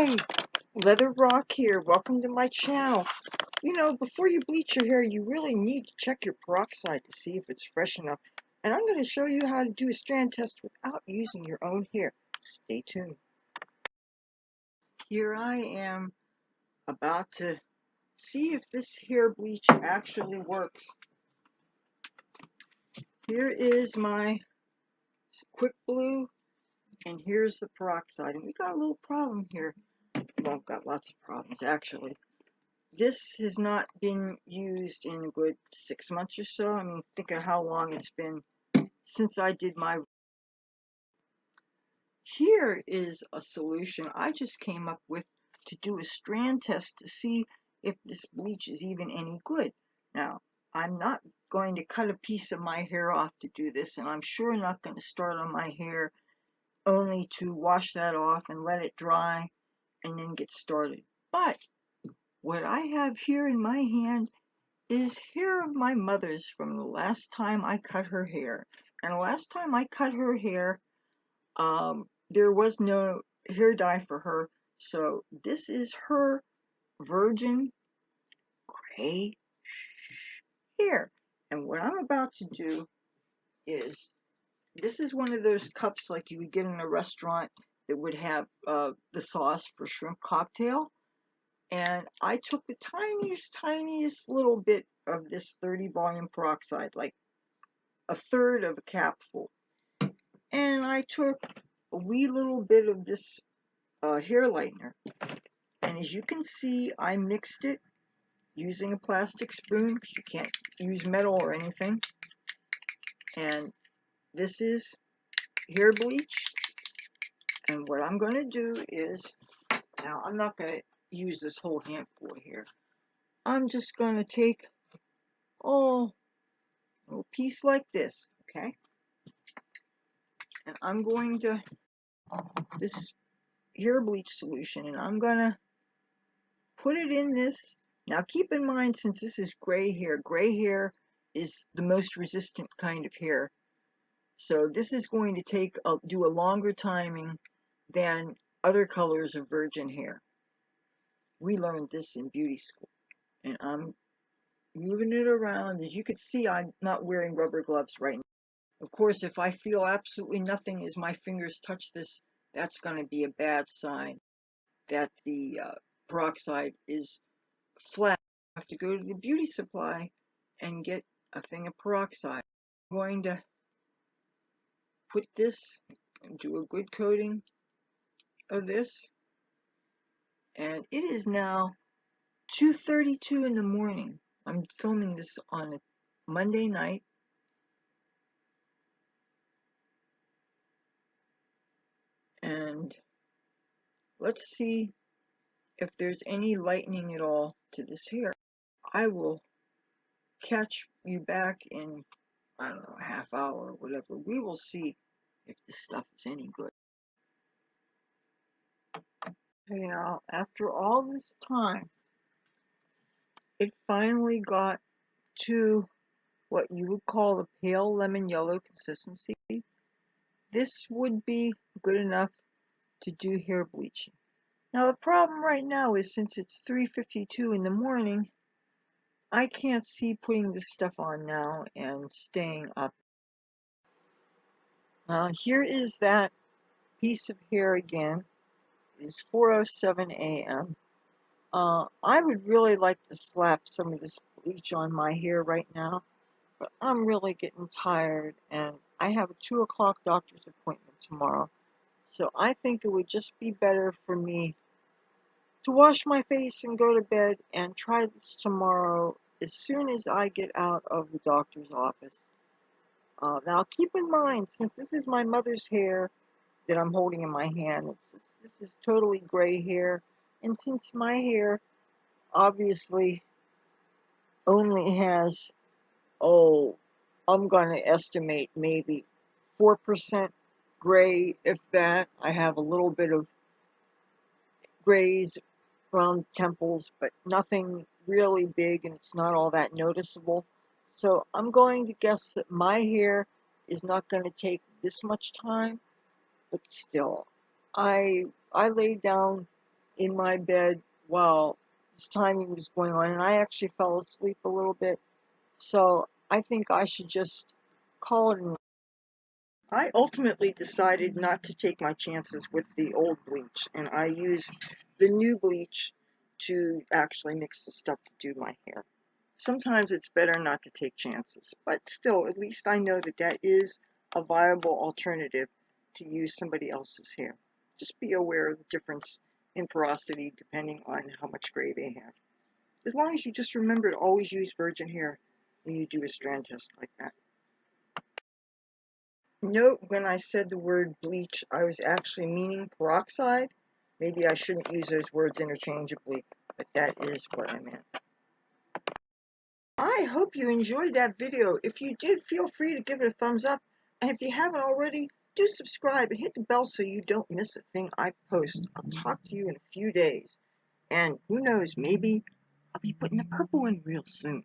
Hi, Leather Rokk here. Welcome to my channel. You know, before you bleach your hair, you really need to check your peroxide to see if it's fresh enough. And I'm going to show you how to do a strand test without using your own hair. Stay tuned. Here I am about to see if this hair bleach actually works. Here is my quick blue, and here's the peroxide. And we got a little problem here. Well, I've got lots of problems actually. This has not been used in a good 6 months or so. I mean, think of how long it's been since I did my... Here is a solution I just came up with to do a strand test to see if this bleach is even any good. Now, I'm not going to cut a piece of my hair off to do this, and I'm sure not going to start on my hair only to wash that off and let it dry and then get started. But what I have here in my hand is hair of my mother's from the last time I cut her hair. And the last time I cut her hair, there was no hair dye for her. So this is her virgin gray hair. And what I'm about to do is, this is one of those cups like you would get in a restaurant that would have the sauce for shrimp cocktail. And I took the tiniest little bit of this 30 volume peroxide, like a third of a capful. And I took a wee little bit of this hair lightener. And as you can see, I mixed it using a plastic spoon because you can't use metal or anything. And this is hair bleach. And what I'm going to do is, now I'm not going to use this whole handful here. I'm just going to take, a little piece like this, okay? And I'm going to, this hair bleach solution, and I'm going to put it in this. Now keep in mind, since this is gray hair is the most resistant kind of hair. So this is going to do a longer timing than other colors of virgin hair. We learned this in beauty school. And I'm moving it around. As you can see, I'm not wearing rubber gloves right now. Of course, if I feel absolutely nothing as my fingers touch this, that's going to be a bad sign that the peroxide is flat. I have to go to the beauty supply and get a thing of peroxide. I'm going to put this and do a good coating of this. And it is now 2:32 in the morning. I'm filming this on a Monday night. And let's see if there's any lightening at all to this hair. I will catch you back in, I don't know, half hour or whatever. We will see if this stuff is any good. You know, after all this time, it finally got to what you would call a pale lemon yellow consistency. This would be good enough to do hair bleaching. Now the problem right now is, since it's 3:52 in the morning, I can't see putting this stuff on now and staying up. Here is that piece of hair again. It's 4:07 a.m. I would really like to slap some of this bleach on my hair right now, but I'm really getting tired, and I have a 2 o'clock doctor's appointment tomorrow. So I think it would just be better for me to wash my face and go to bed and try this tomorrow as soon as I get out of the doctor's office. Now keep in mind, since this is my mother's hair that I'm holding in my hand, this is totally gray hair, and since my hair obviously only has, I'm going to estimate maybe 4% gray, if that. I have a little bit of grays around the temples, but nothing really big, and it's not all that noticeable. So I'm going to guess that my hair is not going to take this much time, but still, I laid down in my bed while this timing was going on, and I actually fell asleep a little bit. So I think I should just call it. I ultimately decided not to take my chances with the old bleach, and I used the new bleach to actually mix the stuff to do my hair. Sometimes it's better not to take chances, but still, at least I know that that is a viable alternative to use somebody else's hair. Just be aware of the difference in porosity depending on how much gray they have. As long as you just remember to always use virgin hair when you do a strand test like that. Note when I said the word bleach, I was actually meaning peroxide. Maybe I shouldn't use those words interchangeably, but that is what I meant. I hope you enjoyed that video. If you did, feel free to give it a thumbs up. And if you haven't already, do subscribe and hit the bell so you don't miss a thing I post. I'll talk to you in a few days. And who knows, maybe I'll be putting the purple in real soon.